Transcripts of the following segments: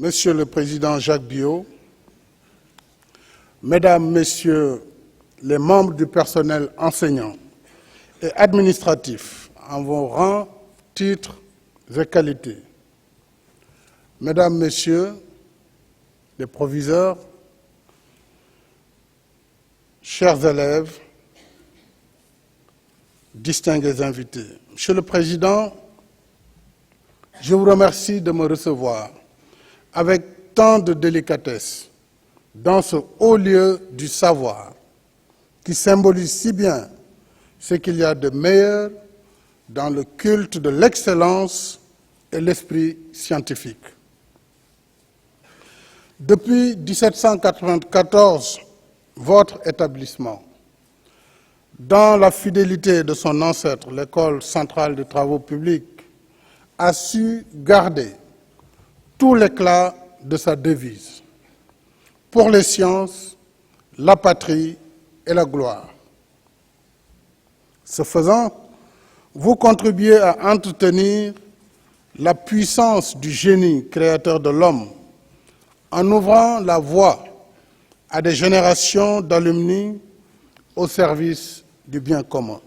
Monsieur le Président Jacques Biot, Mesdames, Messieurs les membres du personnel enseignant et administratif en vos rangs, titres et qualités, Mesdames, Messieurs les proviseurs, chers élèves, distingués invités. Monsieur le Président, je vous remercie de me recevoir avec tant de délicatesse dans ce haut lieu du savoir qui symbolise si bien ce qu'il y a de meilleur dans le culte de l'excellence et l'esprit scientifique. Depuis 1794, votre établissement, dans la fidélité de son ancêtre, l'École centrale des travaux publics, a su garder tout l'éclat de sa devise « Pour les sciences, la patrie et la gloire ». Ce faisant, vous contribuez à entretenir la puissance du génie créateur de l'homme en ouvrant la voie à des générations d'alumni au service du bien commun.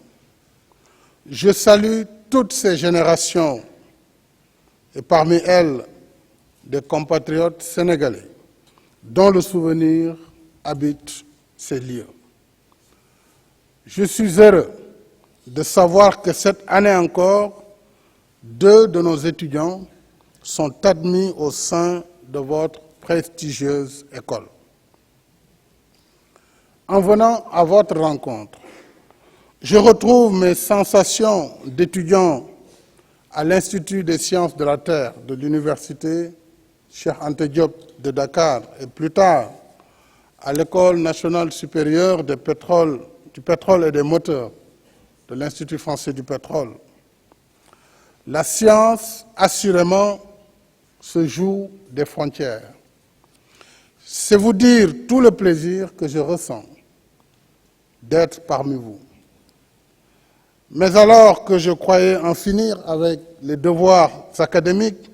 Je salue toutes ces générations et parmi elles des compatriotes sénégalais dont le souvenir habite ces lieux. Je suis heureux de savoir que cette année encore, 2 de nos étudiants sont admis au sein de votre prestigieuse école. En venant à votre rencontre, je retrouve mes sensations d'étudiant à l'Institut des sciences de la Terre de l'Université Cheikh Anta Diop de Dakar et plus tard à l'École nationale supérieure du pétrole et des moteurs de l'Institut français du pétrole. La science, assurément, se joue des frontières. C'est vous dire tout le plaisir que je ressens d'être parmi vous. Mais alors que je croyais en finir avec les devoirs académiques,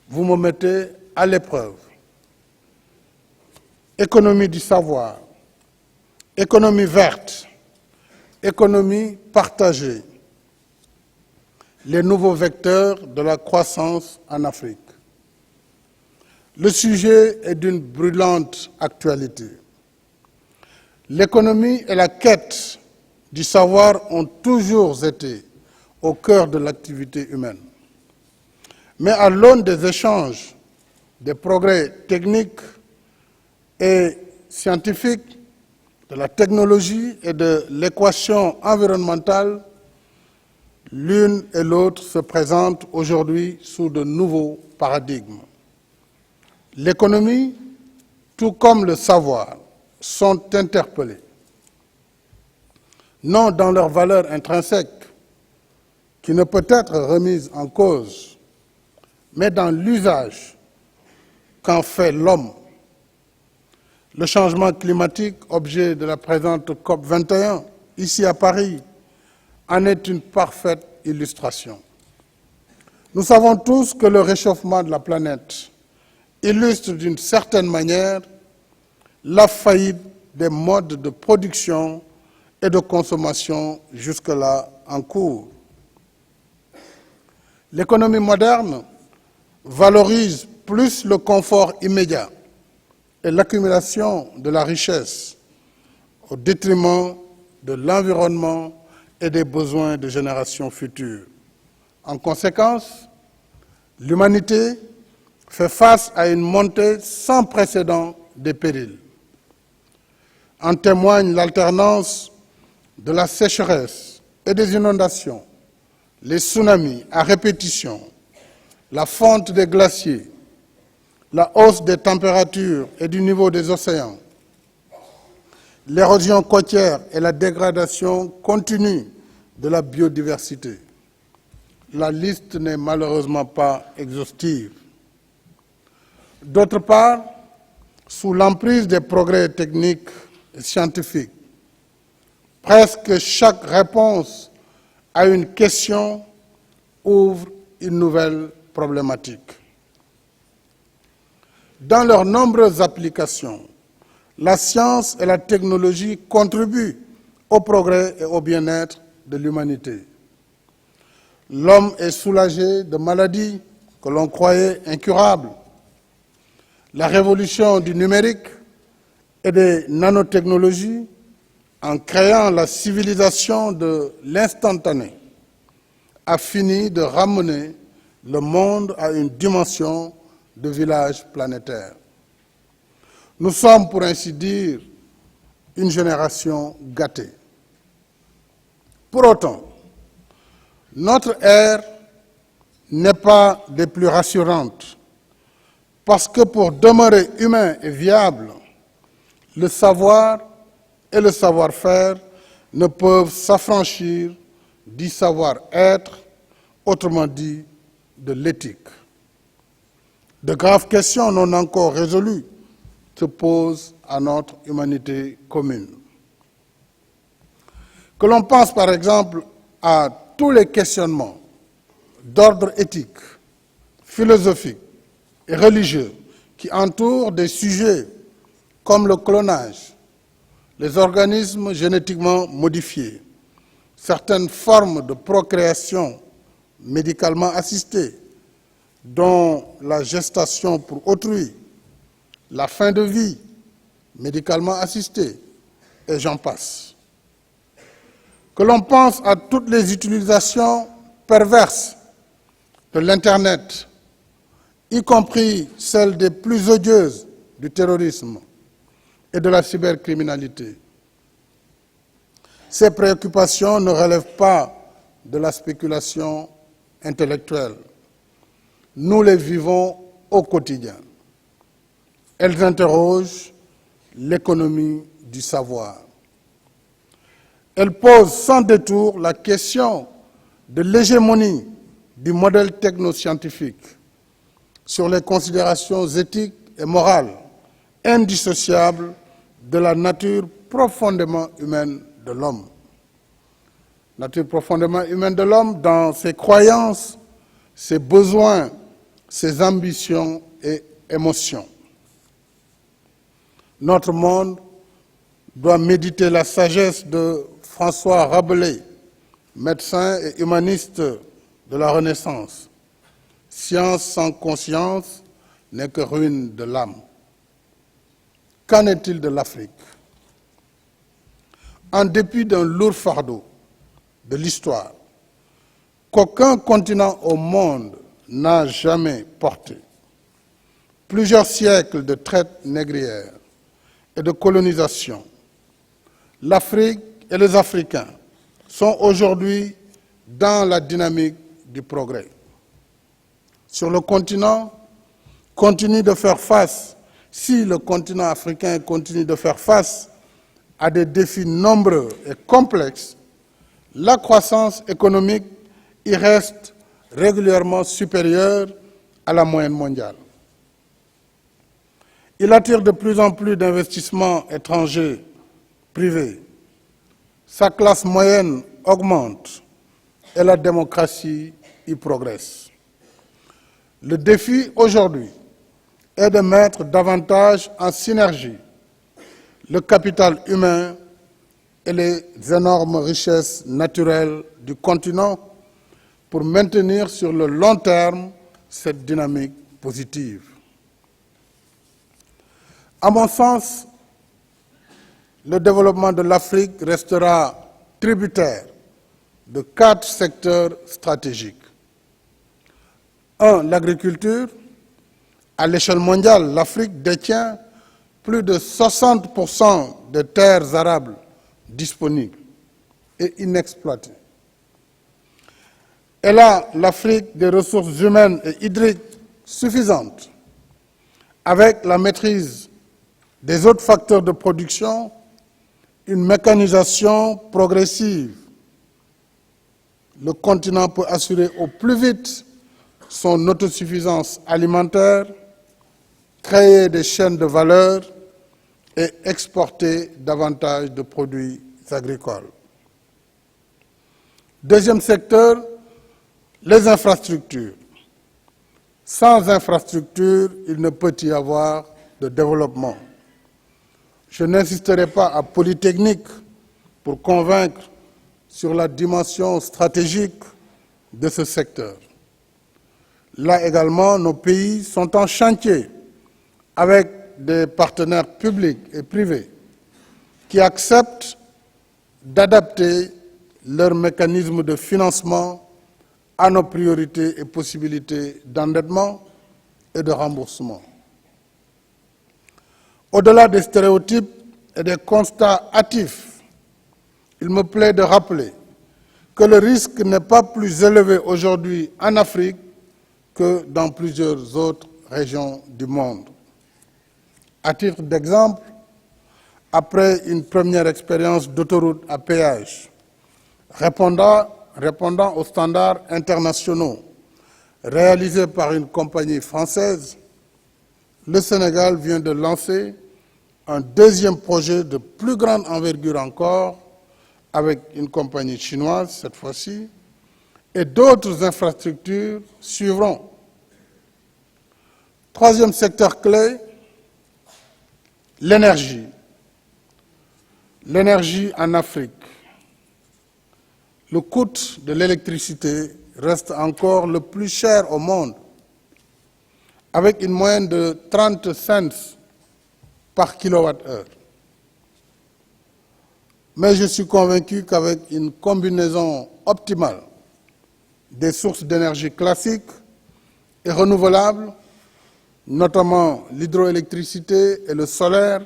vous me mettez à l'épreuve. Économie du savoir, économie verte, économie partagée, les nouveaux vecteurs de la croissance en Afrique. Le sujet est d'une brûlante actualité. L'économie et la quête du savoir ont toujours été au cœur de l'activité humaine. Mais à l'aune des échanges, des progrès techniques et scientifiques, de la technologie et de l'équation environnementale, l'une et l'autre se présentent aujourd'hui sous de nouveaux paradigmes. L'économie, tout comme le savoir, sont interpellés, non dans leur valeur intrinsèque, qui ne peut être remise en cause, mais dans l'usage qu'en fait l'homme. Le changement climatique, objet de la présente COP 21, ici à Paris, en est une parfaite illustration. Nous savons tous que le réchauffement de la planète illustre d'une certaine manière la faillite des modes de production et de consommation jusque-là en cours. L'économie moderne valorise plus le confort immédiat et l'accumulation de la richesse au détriment de l'environnement et des besoins de générations futures. En conséquence, l'humanité fait face à une montée sans précédent des périls. En témoigne l'alternance de la sécheresse et des inondations, les tsunamis à répétition, la fonte des glaciers, la hausse des températures et du niveau des océans, l'érosion côtière et la dégradation continue de la biodiversité. La liste n'est malheureusement pas exhaustive. D'autre part, sous l'emprise des progrès techniques et scientifiques, presque chaque réponse à une question ouvre une nouvelle problématique. Dans leurs nombreuses applications, la science et la technologie contribuent au progrès et au bien-être de l'humanité. L'homme est soulagé de maladies que l'on croyait incurables. La révolution du numérique et des nanotechnologies, en créant la civilisation de l'instantané, a fini de ramener le monde à une dimension de village planétaire. Nous sommes, pour ainsi dire, une génération gâtée. Pour autant, notre ère n'est pas des plus rassurantes, parce que pour demeurer humain et viable, le savoir et le savoir-faire ne peuvent s'affranchir du savoir-être, autrement dit, de l'éthique. De graves questions non encore résolues se posent à notre humanité commune. Que l'on pense par exemple à tous les questionnements d'ordre éthique, philosophique et religieux qui entourent des sujets comme le clonage, les organismes génétiquement modifiés, certaines formes de procréation médicalement assistée, dont la gestation pour autrui, la fin de vie médicalement assistée, et j'en passe. Que l'on pense à toutes les utilisations perverses de l'Internet, y compris celles des plus odieuses du terrorisme et de la cybercriminalité. Ces préoccupations ne relèvent pas de la spéculation intellectuelle. Nous les vivons au quotidien. Elles interrogent l'économie du savoir. Elles posent sans détour la question de l'hégémonie du modèle technoscientifique sur les considérations éthiques et morales indissociables de la nature profondément humaine de l'homme. Nature profondément humaine de l'homme dans ses croyances, ses besoins, ses ambitions et émotions. Notre monde doit méditer la sagesse de François Rabelais, médecin et humaniste de la Renaissance. Science sans conscience n'est que ruine de l'âme. Qu'en est-il de l'Afrique? En dépit d'un lourd fardeau de l'histoire qu'aucun continent au monde n'a jamais porté, plusieurs siècles de traite négrière et de colonisation, l'Afrique et les Africains sont aujourd'hui dans la dynamique du progrès. Sur le continent, continue de faire face, si le continent africain continue de faire face à des défis nombreux et complexes, la croissance économique y reste régulièrement supérieure à la moyenne mondiale. Il attire de plus en plus d'investissements étrangers privés. Sa classe moyenne augmente et la démocratie y progresse. Le défi aujourd'hui est de mettre davantage en synergie le capital humain et les énormes richesses naturelles du continent pour maintenir sur le long terme cette dynamique positive. À mon sens, le développement de l'Afrique restera tributaire de 4 secteurs stratégiques. 1. L'agriculture. À l'échelle mondiale, l'Afrique détient plus de 60% des terres arables disponibles et inexploitées. Elle a, l'Afrique, des ressources humaines et hydriques suffisantes, avec la maîtrise des autres facteurs de production, une mécanisation progressive. Le continent peut assurer au plus vite son autosuffisance alimentaire, créer des chaînes de valeur et exporter davantage de produits agricoles. Deuxième secteur, les infrastructures. Sans infrastructure, il ne peut y avoir de développement. Je n'insisterai pas à Polytechnique pour convaincre sur la dimension stratégique de ce secteur. Là également, nos pays sont en chantier avec des partenaires publics et privés qui acceptent d'adapter leurs mécanismes de financement à nos priorités et possibilités d'endettement et de remboursement. Au-delà des stéréotypes et des constats hâtifs, il me plaît de rappeler que le risque n'est pas plus élevé aujourd'hui en Afrique que dans plusieurs autres régions du monde. À titre d'exemple, après une première expérience d'autoroute à péage, répondant aux standards internationaux réalisés par une compagnie française, le Sénégal vient de lancer un deuxième projet de plus grande envergure encore, avec une compagnie chinoise cette fois-ci, et d'autres infrastructures suivront. Troisième secteur clé, l'énergie. L'énergie en Afrique. Le coût de l'électricité reste encore le plus cher au monde, avec une moyenne de 30 cents par kilowattheure. Mais je suis convaincu qu'avec une combinaison optimale des sources d'énergie classiques et renouvelables, notamment l'hydroélectricité et le solaire,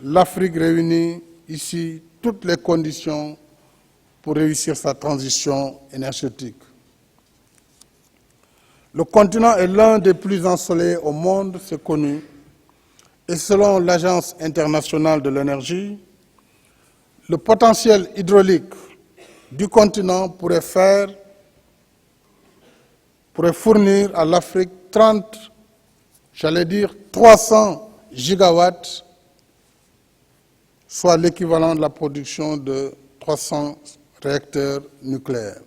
l'Afrique réunit ici toutes les conditions pour réussir sa transition énergétique. Le continent est l'un des plus ensoleillés au monde, c'est connu, et selon l'Agence internationale de l'énergie, le potentiel hydraulique du continent pourrait fournir à l'Afrique 300 gigawatts, soit l'équivalent de la production de 300 réacteurs nucléaires.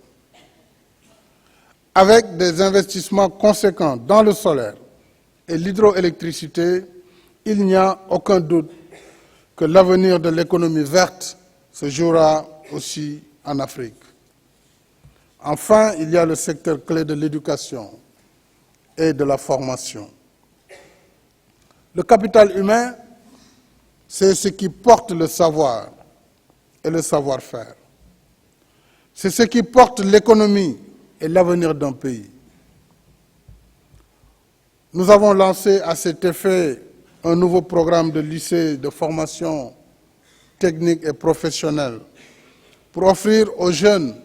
Avec des investissements conséquents dans le solaire et l'hydroélectricité, il n'y a aucun doute que l'avenir de l'économie verte se jouera aussi en Afrique. Enfin, il y a le secteur clé de l'éducation et de la formation. Le capital humain, c'est ce qui porte le savoir et le savoir-faire. C'est ce qui porte l'économie et l'avenir d'un pays. Nous avons lancé à cet effet un nouveau programme de lycée de formation technique et professionnelle pour offrir aux jeunes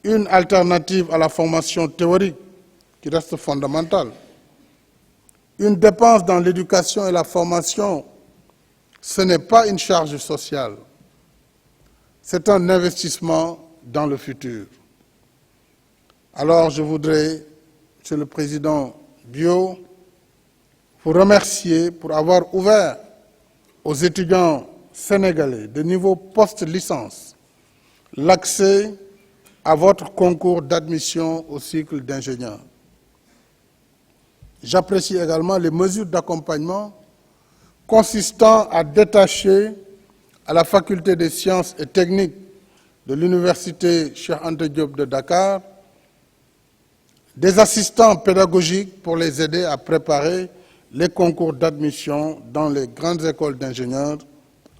une alternative à la formation théorique qui reste fondamentale. Une dépense dans l'éducation et la formation, ce n'est pas une charge sociale, c'est un investissement dans le futur. Alors je voudrais, Monsieur le Président Bio, vous remercier pour avoir ouvert aux étudiants sénégalais de niveau post-licence l'accès à votre concours d'admission au cycle d'ingénieur. J'apprécie également les mesures d'accompagnement consistant à détacher à la Faculté des sciences et techniques de l'Université Cheikh Anta Diop de Dakar des assistants pédagogiques pour les aider à préparer les concours d'admission dans les grandes écoles d'ingénieurs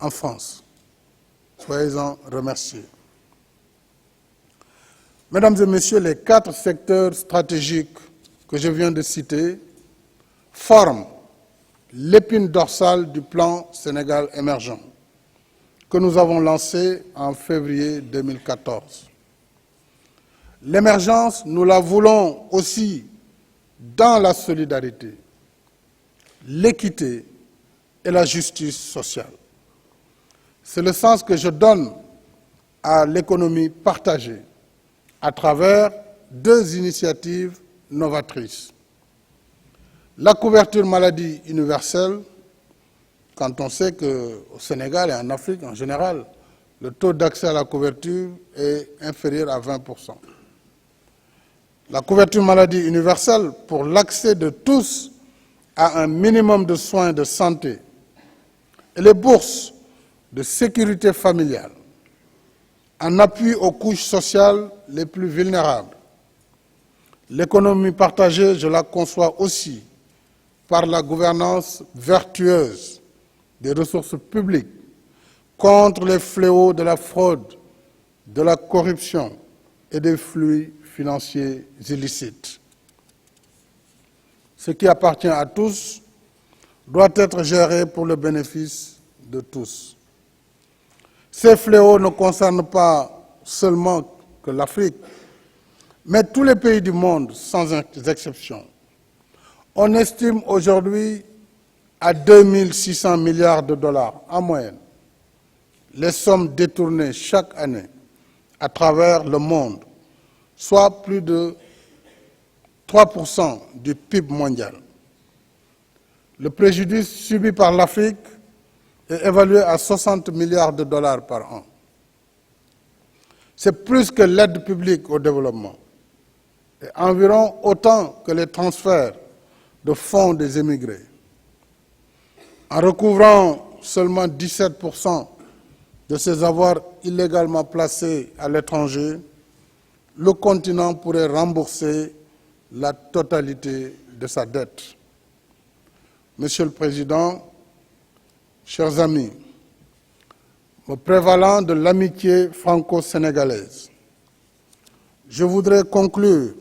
en France. Soyez-en remerciés. Mesdames et Messieurs, les 4 secteurs stratégiques que je viens de citer forment l'épine dorsale du plan Sénégal émergent que nous avons lancé en février 2014. L'émergence, nous la voulons aussi dans la solidarité, l'équité et la justice sociale. C'est le sens que je donne à l'économie partagée à travers 2 initiatives novatrices. La couverture maladie universelle, quand on sait qu'au Sénégal et en Afrique en général, le taux d'accès à la couverture est inférieur à 20%. la couverture maladie universelle pour l'accès de tous à un minimum de soins de santé et les bourses de sécurité familiale en appui aux couches sociales les plus vulnérables. L'économie partagée, je la conçois aussi par la gouvernance vertueuse des ressources publiques contre les fléaux de la fraude, de la corruption et des flux financiers illicites. Ce qui appartient à tous doit être géré pour le bénéfice de tous. Ces fléaux ne concernent pas seulement que l'Afrique, mais tous les pays du monde, sans exception. On estime aujourd'hui à 2600 milliards de dollars en moyenne les sommes détournées chaque année à travers le monde, soit plus de 3% du PIB mondial. Le préjudice subi par l'Afrique est évalué à 60 milliards de dollars par an. C'est plus que l'aide publique au développement et environ autant que les transferts de fonds des émigrés. En recouvrant seulement 17% de ces avoirs illégalement placés à l'étranger, le continent pourrait rembourser la totalité de sa dette. Monsieur le Président, chers amis, me prévalant de l'amitié franco-sénégalaise, je voudrais conclure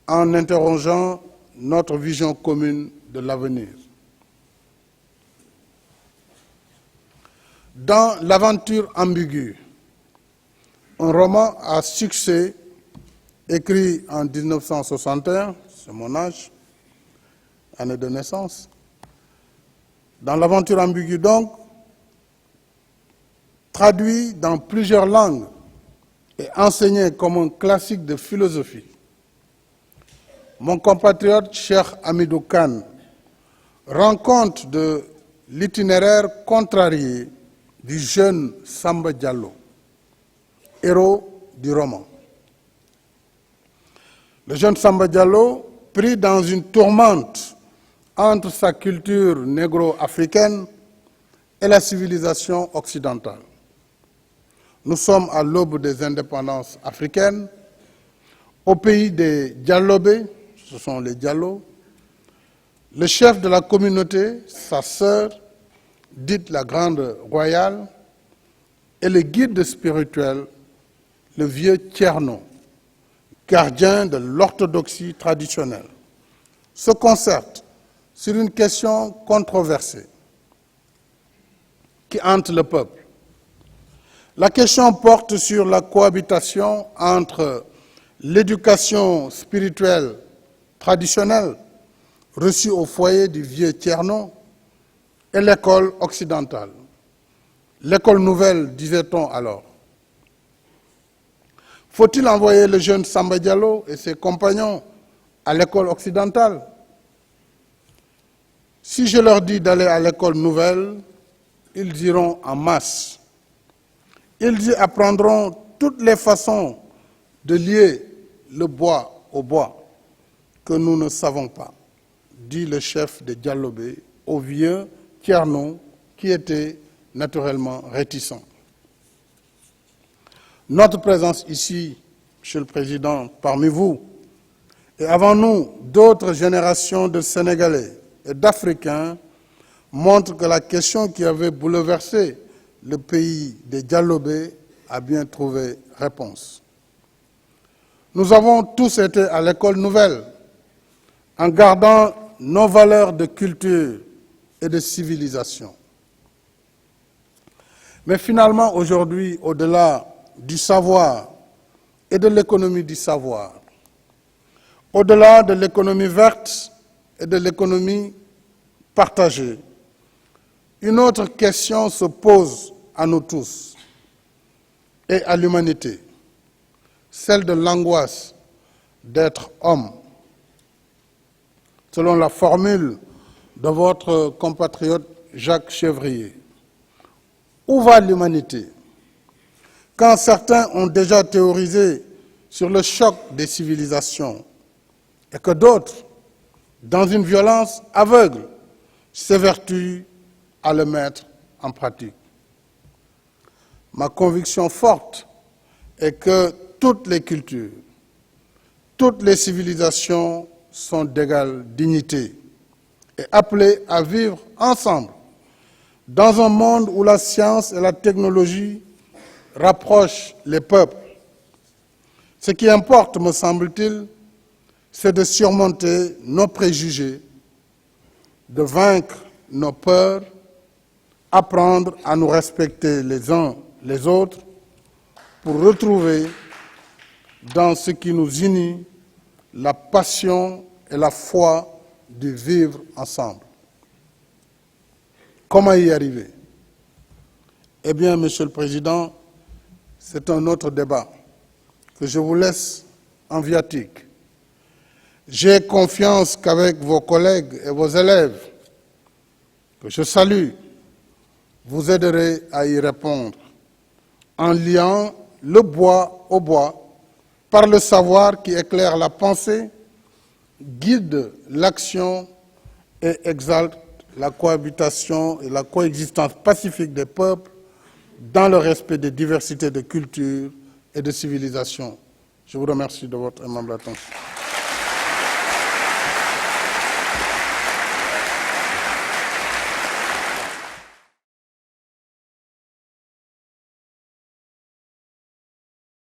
en interrogeant notre vision commune de l'avenir. Dans L'aventure ambiguë, un roman à succès écrit en 1961, c'est mon âge, année de naissance. Dans L'aventure ambiguë, donc, traduit dans plusieurs langues et enseigné comme un classique de philosophie, mon compatriote Cheikh Hamidou Kane rend compte de l'itinéraire contrarié du jeune Samba Diallo, héros du roman. Le jeune Samba Diallo, pris dans une tourmente entre sa culture négro-africaine et la civilisation occidentale. Nous sommes à l'aube des indépendances africaines, au pays des Dialobé, ce sont les Diallo. Le chef de la communauté, sa sœur, dite la Grande Royale, et le guide spirituel, le vieux Thierno, gardien de l'orthodoxie traditionnelle, se concertent sur une question controversée qui hante le peuple. La question porte sur la cohabitation entre l'éducation spirituelle traditionnelle reçue au foyer du vieux Thierno et l'école occidentale. L'école nouvelle, disait-on alors. Faut-il envoyer le jeune Samba Diallo et ses compagnons à l'école occidentale? Si je leur dis d'aller à l'école nouvelle, ils iront en masse. Ils y apprendront toutes les façons de lier le bois au bois que nous ne savons pas, dit le chef de Dialobé au vieux Thierno qui était naturellement réticent. Notre présence ici, Monsieur le Président, parmi vous, et avant nous, d'autres générations de Sénégalais et d'Africains montre que la question qui avait bouleversé le pays des Dialobé a bien trouvé réponse. Nous avons tous été à l'école nouvelle en gardant nos valeurs de culture et de civilisation. Mais finalement, aujourd'hui, au-delà du savoir et de l'économie du savoir, au-delà de l'économie verte et de l'économie partagée, une autre question se pose à nous tous et à l'humanité, celle de l'angoisse d'être homme. Selon la formule de votre compatriote Jacques Chevrier, où va l'humanité? Quand certains ont déjà théorisé sur le choc des civilisations et que d'autres, dans une violence aveugle, s'évertuent à le mettre en pratique. Ma conviction forte est que toutes les cultures, toutes les civilisations sont d'égale dignité et appelées à vivre ensemble dans un monde où la science et la technologie rapprochent les peuples. Ce qui importe, me semble-t-il, c'est de surmonter nos préjugés, de vaincre nos peurs, apprendre à nous respecter les uns les autres pour retrouver dans ce qui nous unit la passion et la foi du vivre ensemble. Comment y arriver? Eh bien, Monsieur le Président, c'est un autre débat que je vous laisse en viatique. J'ai confiance qu'avec vos collègues et vos élèves, que je salue, vous aiderez à y répondre en liant le bois au bois par le savoir qui éclaire la pensée, guide l'action et exalte la cohabitation et la coexistence pacifique des peuples dans le respect des diversités de cultures et de civilisations. Je vous remercie de votre aimable attention.